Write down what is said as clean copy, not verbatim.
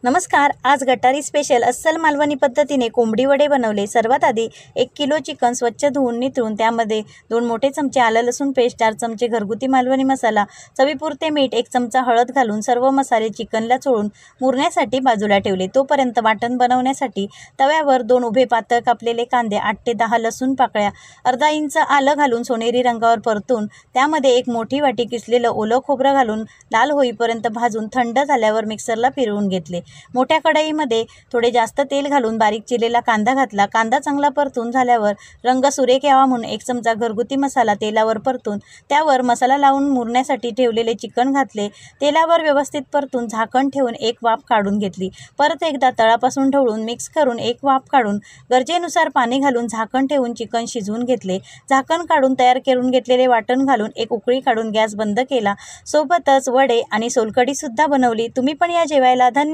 नमस्कार. आज गटारी स्पेशल अस्सल मालवणी पद्धतीने कोंबडी वडे बनवले. सर्वात आधी 1 किलो चिकन स्वच्छ धुवून निथळून त्यामध्ये 2 मोठे चमचे आलं लसूण पेस्ट, 4 चमचे घरगुती मालवणी मसाला, चवीपुरते मीठ, 1 चमचा हळद घालून सर्व मसाले चिकनला चोळून मुरण्यासाठी बाजूला ठेवले. तोपर्यंत वाटण बनवण्यासाठी तव्यावर 2 उभे पातळ कापलेले कांदे, 8 ते 10 लसूण पाकळ्या, अर्धा इंच आलं घालून सोनेरी रंगावर परतून त्यामध्ये 1 मोठी वाटी किसलेलं ओलं खोबरं घालून लाल होईपर्यंत भाजून थंड झाल्यावर मिक्सरला फिरवून घेतले. मोठ्या कढईमध्ये थोडे जास्त तेल घालून बारीक चिरलेला कांदा घातला. कांदा चांगला परतून झाल्यावर रंग सुरेख यावा म्हणून 1 चमचा घरगुती मसाला तेलावर परतून त्यावर मसाला लावून मुरण्यासाठी ठेवलेले चिकन घातले. तेलावर व्यवस्थित परतून झाकण ठेवून 1 वाफ काढून घेतली. परत एकदा तळापासून ढवळून मिक्स करून 1 वाफ काढून गरजेनुसार पाणी घालून झाकण ठेवून चिकन शिजवून घेतले. झाकण काढून तयार करून घेतलेले वाटण घालून 1 उकळी काढून गॅस बंद केला. सोबतच वडे आणि सोलकढी सुद्धा बनवली. तुम्ही पण या जेवायला. धन्यवाद.